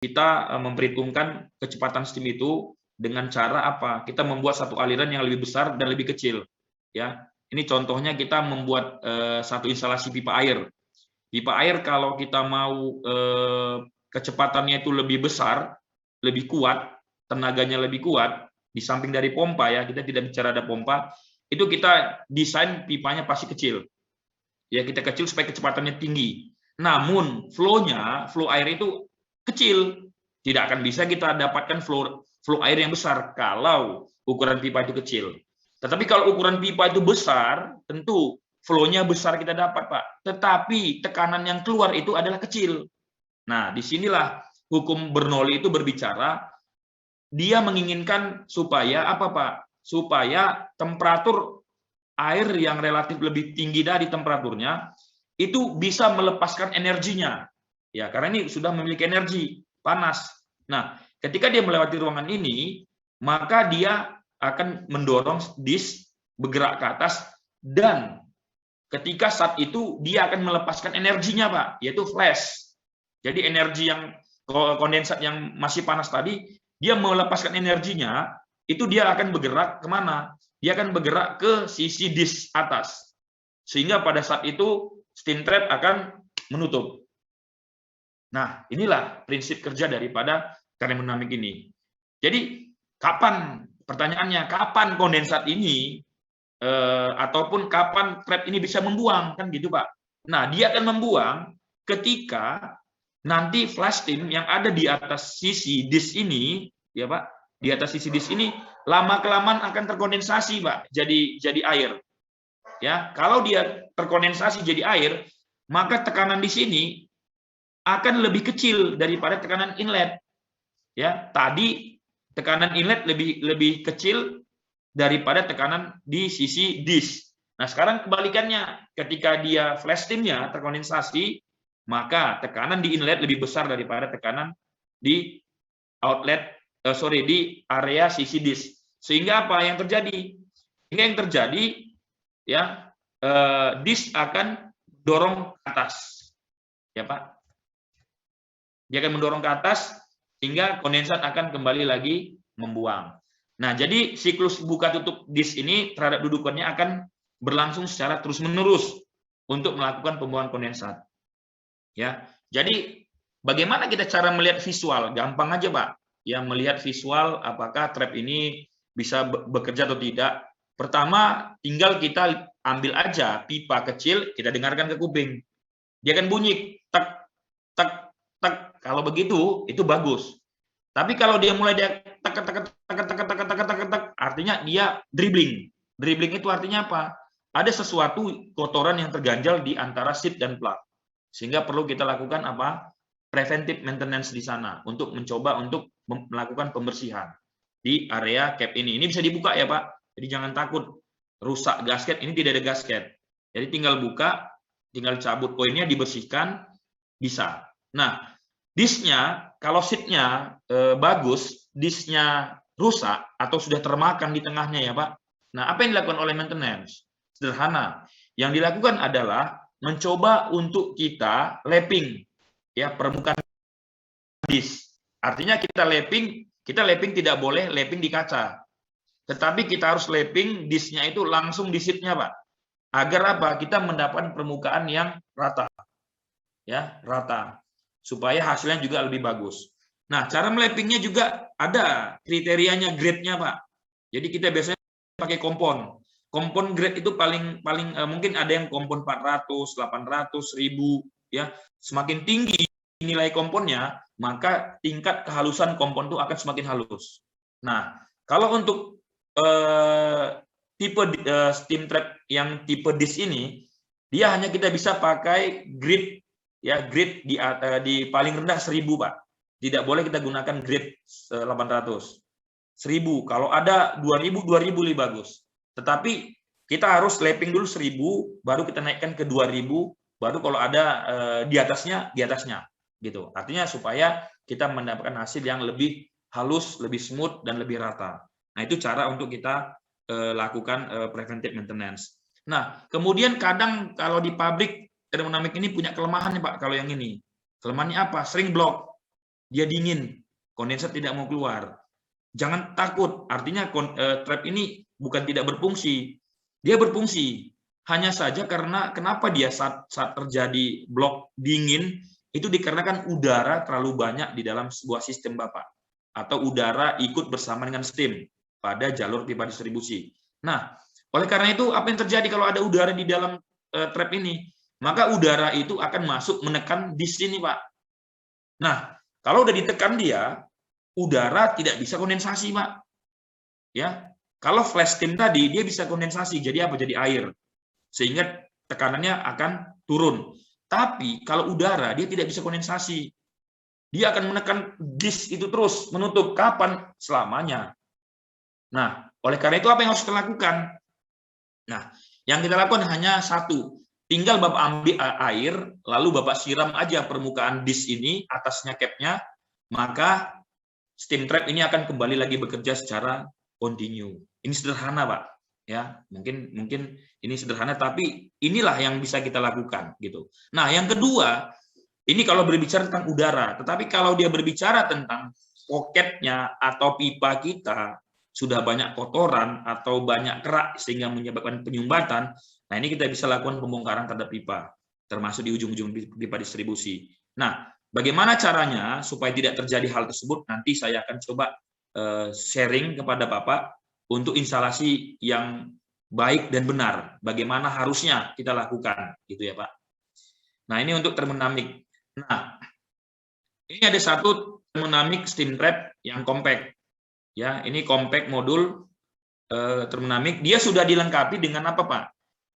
kita memperhitungkan kecepatan steam itu dengan cara apa? Kita membuat satu aliran yang lebih besar dan lebih kecil. Ya, ini contohnya kita membuat satu instalasi pipa air. Pipa air kalau kita mau kecepatannya itu lebih besar, lebih kuat, tenaganya lebih kuat, di samping dari pompa ya, kita tidak bicara ada pompa, itu kita desain pipanya pasti kecil. Ya, kita kecil supaya kecepatannya tinggi. Namun flow air itu kecil. Tidak akan bisa kita dapatkan flow air yang besar kalau ukuran pipa itu kecil. Tetapi kalau ukuran pipa itu besar, tentu flow-nya besar kita dapat, Pak. Tetapi tekanan yang keluar itu adalah kecil. Nah, disinilah hukum Bernoulli itu berbicara, dia menginginkan supaya apa, Pak? Supaya temperatur air yang relatif lebih tinggi dari temperaturnya itu bisa melepaskan energinya. Ya, karena ini sudah memiliki energi panas. Nah, ketika dia melewati ruangan ini, maka dia akan mendorong disk bergerak ke atas dan ketika saat itu dia akan melepaskan energinya, Pak, yaitu flash. Jadi energi yang kondensat yang masih panas tadi, dia melepaskan energinya, itu dia akan bergerak kemana? Dia akan bergerak ke sisi disk atas. Sehingga pada saat itu steam trap akan menutup. Nah, inilah prinsip kerja daripada termodinamik ini. Jadi, pertanyaannya, kapan kondensat ini ataupun kapan trap ini bisa membuang, kan gitu, Pak. Nah, dia akan membuang ketika nanti flash steam yang ada di atas sisi disk ini, ya Pak, di atas sisi disk ini lama-kelamaan akan terkondensasi, Pak, jadi air. Ya, kalau dia terkondensasi jadi air, maka tekanan di sini akan lebih kecil daripada tekanan inlet. Ya, tadi tekanan inlet lebih kecil daripada tekanan di sisi disk. Nah, sekarang kebalikannya, ketika dia flash steam-nya terkondensasi, maka tekanan di inlet lebih besar daripada tekanan di di area sisi disk. Sehingga apa yang terjadi? Sehingga yang terjadi ya disk akan dorong ke atas. Ya, Pak. Dia akan mendorong ke atas sehingga kondensat akan kembali lagi membuang. Nah, jadi siklus buka tutup disk ini terhadap dudukannya akan berlangsung secara terus-menerus untuk melakukan pembuangan kondensat. Ya. Jadi bagaimana kita cara melihat visual? Gampang aja, Pak. Ya, melihat visual apakah trap ini bisa bekerja atau tidak. Pertama, tinggal kita ambil aja pipa kecil, kita dengarkan ke kuping. Dia akan bunyi tek tek tek. Kalau begitu itu bagus. Tapi kalau dia mulai tek tek tek tek tek tek tek tek, artinya dia dribbling. Dribbling itu artinya apa? Ada sesuatu kotoran yang terganjal di antara seat dan plug. Sehingga perlu kita lakukan apa? Preventive maintenance di sana untuk mencoba untuk melakukan pembersihan di area cap ini. Ini bisa dibuka ya, Pak. Jadi jangan takut rusak gasket, ini tidak ada gasket. Jadi tinggal buka, tinggal cabut koinnya, dibersihkan, bisa. Nah, disknya, kalau seatnya bagus, disknya rusak atau sudah termakan di tengahnya ya Pak. Nah, apa yang dilakukan oleh maintenance? Sederhana. Yang dilakukan adalah mencoba untuk kita lapping ya permukaan disk. Artinya kita lapping tidak boleh lapping di kaca. Tetapi kita harus lapping disknya itu langsung di seatnya Pak. Agar apa? Kita mendapat permukaan yang rata. Ya, rata. Supaya hasilnya juga lebih bagus. Nah, cara melappingnya juga ada kriterianya, grade-nya, Pak. Jadi kita biasanya pakai kompon. Kompon grade itu paling mungkin ada yang kompon 400, 800, 1000 ya. Semakin tinggi nilai komponnya, maka tingkat kehalusan kompon itu akan semakin halus. Nah, kalau untuk tipe steam trap yang tipe disk ini, dia hanya kita bisa pakai grade ya, grade di paling rendah 1000 Pak. Tidak boleh kita gunakan grade 800. 1000. Kalau ada 2000 lebih bagus. Tetapi kita harus lapping dulu 1000 baru kita naikkan ke 2000 baru kalau ada di atasnya gitu. Artinya supaya kita mendapatkan hasil yang lebih halus, lebih smooth dan lebih rata. Nah, itu cara untuk kita lakukan preventive maintenance. Nah, kemudian kadang kalau di pabrik termodinamik ini punya kelemahan nih Pak, kalau yang ini. Kelemahannya apa? Sering blok. dia dingin, kondensat tidak mau keluar. Jangan takut, artinya trap ini bukan tidak berfungsi, dia berfungsi. Hanya saja karena kenapa dia saat terjadi blok dingin, itu dikarenakan udara terlalu banyak di dalam sebuah sistem Bapak. Atau udara ikut bersama dengan steam pada jalur pipa distribusi. Nah, oleh karena itu apa yang terjadi kalau ada udara di dalam trap ini? Maka udara itu akan masuk menekan di sini Pak. Nah, kalau udah ditekan dia, udara tidak bisa kondensasi, Pak. Ya. Kalau flash steam tadi dia bisa kondensasi, jadi apa? Jadi air. Sehingga tekanannya akan turun. Tapi kalau udara dia tidak bisa kondensasi. Dia akan menekan disk itu terus menutup kapan? Selamanya. Nah, oleh karena itu apa yang harus kita lakukan? Nah, yang kita lakukan hanya satu. Tinggal Bapak ambil air, lalu Bapak siram aja permukaan disk ini, atasnya capnya, maka steam trap ini akan kembali lagi bekerja secara continue. Ini sederhana, Pak. Ya, mungkin ini sederhana, tapi inilah yang bisa kita lakukan, gitu. Nah, yang kedua, ini kalau berbicara tentang udara, tetapi kalau dia berbicara tentang poketnya atau pipa kita sudah banyak kotoran atau banyak kerak sehingga menyebabkan penyumbatan, nah ini kita bisa lakukan pembongkaran terhadap pipa, termasuk di ujung-ujung pipa distribusi. Nah, bagaimana caranya supaya tidak terjadi hal tersebut? Nanti saya akan coba sharing kepada Bapak untuk instalasi yang baik dan benar. Bagaimana harusnya kita lakukan, gitu ya Pak. Nah, ini untuk termodinamik. Nah, ini ada satu termodinamik steam trap yang compact. Ya, ini compact modul termodinamik. Dia sudah dilengkapi dengan apa Pak?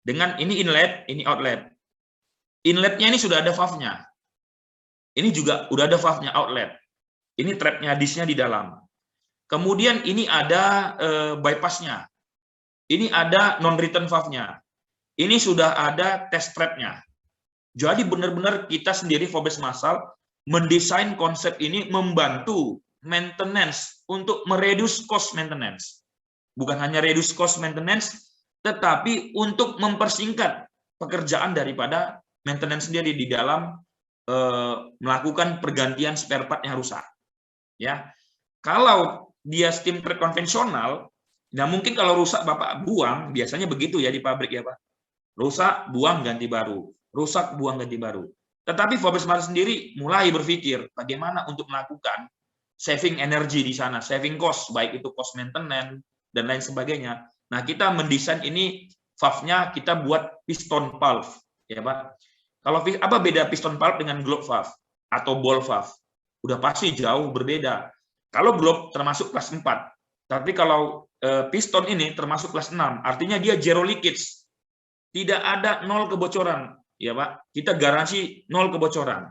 Dengan ini inlet, ini outlet. Inletnya ini sudah ada valve-nya. Ini juga udah ada valve-nya outlet. Ini trapnya, disknya di dalam. Kemudian ini ada bypass-nya. Ini ada non-return valve-nya. Ini sudah ada test trap-nya. Jadi benar-benar kita sendiri Fobes Massal mendesain konsep ini membantu maintenance untuk mereduce cost maintenance. Bukan hanya reduce cost maintenance, tetapi untuk mempersingkat pekerjaan daripada maintenance sendiri di dalam melakukan pergantian spare part yang rusak. Ya, kalau dia steam trap konvensional, nah mungkin kalau rusak Bapak buang, biasanya begitu ya di pabrik ya Pak. Rusak, buang, ganti baru. Rusak, buang, ganti baru. Tetapi Fobes Massal sendiri mulai berpikir bagaimana untuk melakukan saving energi di sana, saving cost, baik itu cost maintenance dan lain sebagainya. Nah, kita mendesain ini valve-nya kita buat piston valve, ya Pak. Kalau apa beda piston valve dengan globe valve atau ball valve? Udah pasti jauh berbeda. Kalau globe termasuk kelas 4, tapi kalau piston ini termasuk kelas 6, artinya dia zero leakage. Tidak ada nol kebocoran, ya Pak. Kita garansi nol kebocoran.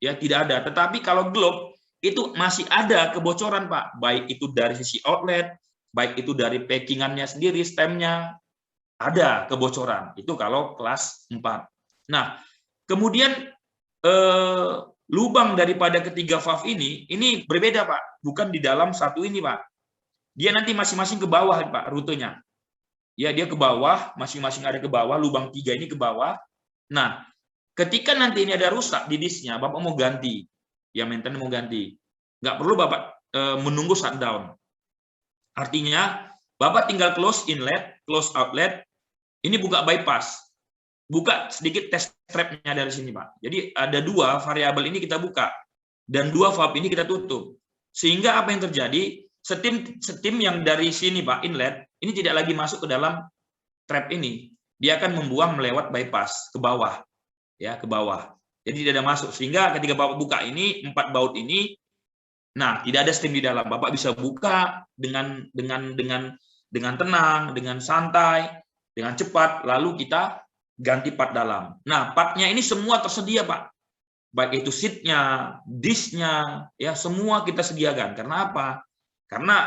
Ya, tidak ada. Tetapi kalau globe itu masih ada kebocoran, Pak. Baik itu dari sisi outlet, baik itu dari packingannya sendiri, stemnya, ada kebocoran. Itu kalau kelas 4. Nah, kemudian lubang daripada ketiga valve ini berbeda, Pak. Bukan di dalam satu ini, Pak. Dia nanti masing-masing ke bawah, Pak, rutenya. Ya, dia ke bawah, masing-masing ada ke bawah, lubang 3 ini ke bawah. Nah, ketika nanti ini ada rusak di disknya, Bapak mau ganti, ya maintenance mau ganti. Nggak perlu Bapak menunggu shutdown. Artinya, Bapak tinggal close inlet, close outlet, ini buka bypass. Buka sedikit test trap-nya dari sini, Pak. Jadi ada 2 variabel ini kita buka, dan 2 valve ini kita tutup. Sehingga apa yang terjadi? Steam yang dari sini, Pak, inlet, ini tidak lagi masuk ke dalam trap ini. Dia akan membuang melewat bypass ke bawah. Ya, ke bawah. Jadi tidak ada masuk. Sehingga ketika Bapak buka ini, 4 baut ini, nah, tidak ada steam di dalam. Bapak bisa buka dengan tenang, dengan santai, dengan cepat, lalu kita ganti part dalam. Nah, partnya ini semua tersedia, Pak. Baik itu seatnya, disknya, ya semua kita sediakan. Karena apa? Karena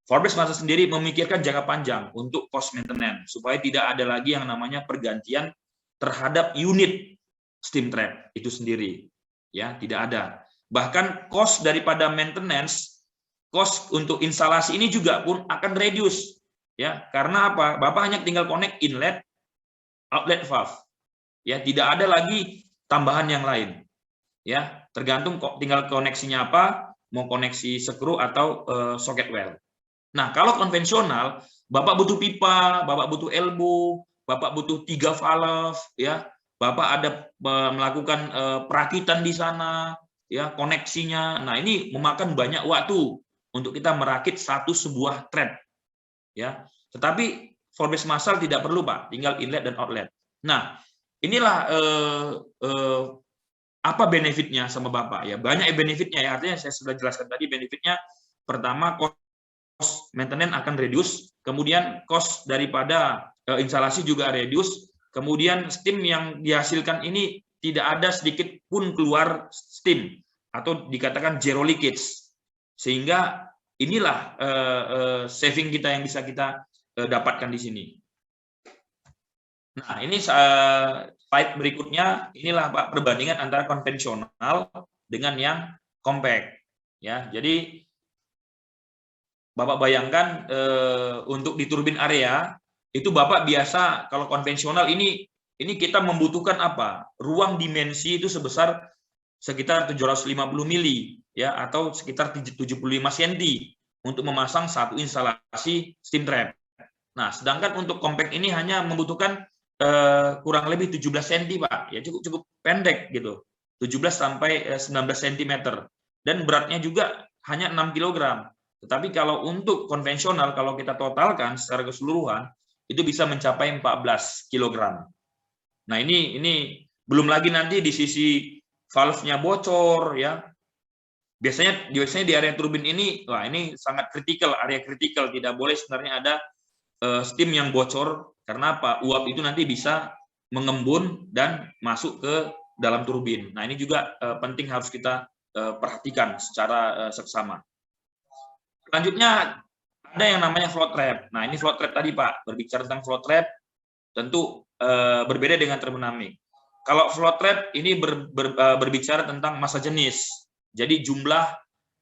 Fobes Massal sendiri memikirkan jangka panjang untuk cost maintenance supaya tidak ada lagi yang namanya pergantian terhadap unit steam trap itu sendiri. Ya, tidak ada. Bahkan cost daripada maintenance, cost untuk instalasi ini juga pun akan reduce. Ya, karena apa? Bapak hanya tinggal connect inlet, outlet valve. Ya, tidak ada lagi tambahan yang lain. ya, tergantung kok tinggal koneksinya apa, mau koneksi skru atau socket well. Nah, kalau konvensional, Bapak butuh pipa, Bapak butuh elbow, Bapak butuh 3 valve, ya, Bapak ada melakukan perakitan di sana, ya, koneksinya. Nah, ini memakan banyak waktu untuk kita merakit sebuah trap, ya. Tetapi floor base massal tidak perlu, Pak, tinggal inlet dan outlet. Nah, inilah apa benefitnya sama Bapak, ya. Banyak benefitnya, ya, artinya saya sudah jelaskan tadi benefitnya. Pertama, cost maintenance akan reduce, kemudian cost daripada instalasi juga reduce, kemudian steam yang dihasilkan ini tidak ada sedikit pun keluar steam, atau dikatakan zero leakage, sehingga inilah saving kita yang bisa kita dapatkan di sini. Nah, ini slide berikutnya, inilah Pak perbandingan antara konvensional dengan yang compact, ya. Jadi Bapak bayangkan untuk di turbin area itu Bapak biasa kalau konvensional ini kita membutuhkan apa? Ruang dimensi itu sebesar sekitar 750 mili, ya, atau sekitar 75 cm untuk memasang satu instalasi steam trap. Nah, sedangkan untuk compact ini hanya membutuhkan kurang lebih 17 cm, Pak. Ya, cukup pendek gitu. 17 sampai 19 cm. Dan beratnya juga hanya 6 kg. Tetapi kalau untuk konvensional, kalau kita totalkan secara keseluruhan, itu bisa mencapai 14 kg. Nah, ini belum lagi nanti di sisi valve-nya bocor, ya. Biasanya di area turbin ini, wah, ini sangat kritikal, area kritikal. Tidak boleh sebenarnya ada steam yang bocor, karena apa? Uap itu nanti bisa mengembun dan masuk ke dalam turbin. Nah, ini juga penting harus kita perhatikan secara seksama. Selanjutnya ada yang namanya float trap. Nah, ini float trap tadi, Pak. Berbicara tentang float trap, tentu berbeda dengan termodinamik. Kalau float trap ini berbicara tentang massa jenis. Jadi jumlah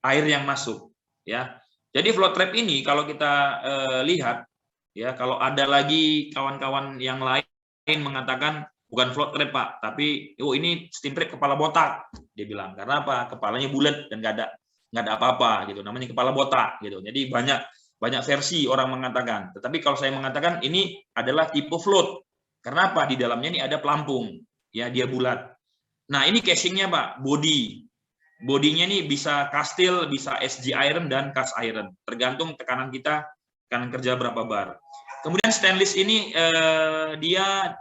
air yang masuk, ya. Jadi float trap ini kalau kita lihat, ya, kalau ada lagi kawan-kawan yang lain mengatakan bukan float trap, Pak, tapi ini steam trap kepala botak, dia bilang. Karena apa? Kepalanya bulat dan nggak ada apa-apa gitu. Namanya kepala botak gitu. Jadi banyak versi orang mengatakan. Tetapi kalau saya mengatakan ini adalah tipe float. Karena apa? Di dalamnya ini ada pelampung, ya, dia bulat. Nah, ini casingnya, Pak, body. Bodinya ini bisa cast steel, bisa SG iron dan cast iron. Tergantung tekanan kita, tekanan kerja berapa bar. Kemudian stainless ini dia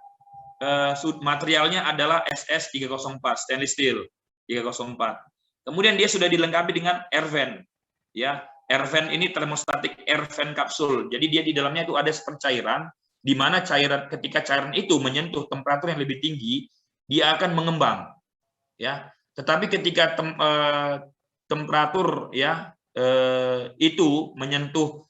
materialnya adalah SS304, stainless steel 304. Kemudian dia sudah dilengkapi dengan air vent, ya. Air vent ini termostatic air vent kapsul. Jadi dia di dalamnya itu ada cairan, di mana ketika cairan itu menyentuh temperatur yang lebih tinggi, dia akan mengembang, ya. Tetapi ketika temperatur, ya, itu menyentuh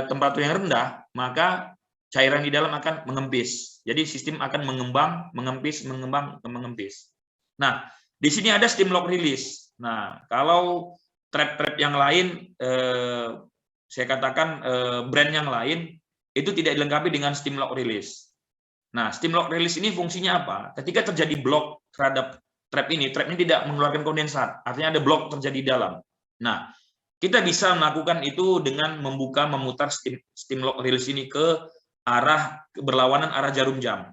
temperatur yang rendah, maka cairan di dalam akan mengempis. Jadi sistem akan mengembang, mengempis, mengembang, mengempis. Nah, di sini ada steam lock release. Nah, kalau trap-trap yang lain, saya katakan brand yang lain, itu tidak dilengkapi dengan steam lock release. Nah, steam lock release ini fungsinya apa? Ketika terjadi block terhadap trap ini tidak mengeluarkan kondensat, artinya ada block terjadi di dalam. Nah, kita bisa melakukan itu dengan memutar steam lock release ini ke arah berlawanan arah jarum jam.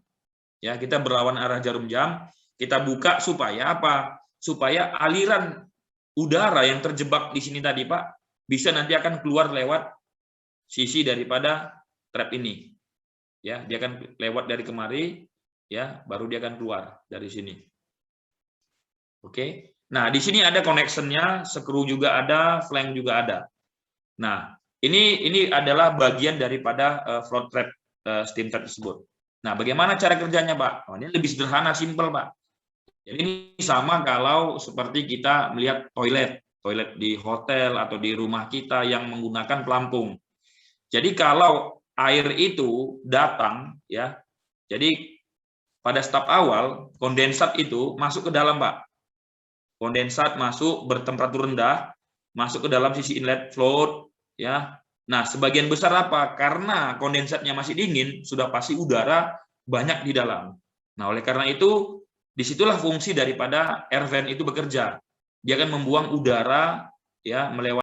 Ya, kita berlawanan arah jarum jam, kita buka supaya apa? Supaya aliran udara yang terjebak di sini tadi, Pak, bisa nanti akan keluar lewat sisi daripada trap ini. Ya, dia akan lewat dari kemari, ya, baru dia akan keluar dari sini. Oke. Nah, di sini ada connection-nya, skru juga ada, flank juga ada. Nah, ini adalah bagian daripada float trap steam trap tersebut. Nah, bagaimana cara kerjanya, Pak? Oh, ini lebih sederhana, simpel, Pak. Jadi ini sama kalau seperti kita melihat toilet di hotel atau di rumah kita yang menggunakan pelampung. Jadi kalau air itu datang, ya, jadi pada step awal kondensat itu masuk ke dalam, Pak. Kondensat masuk bertemperatur rendah, masuk ke dalam sisi inlet float, ya. Nah, sebagian besar apa? Karena kondensatnya masih dingin, sudah pasti udara banyak di dalam. Nah, oleh karena itu Disitulah fungsi daripada air vent itu bekerja. Dia akan membuang udara ya melewati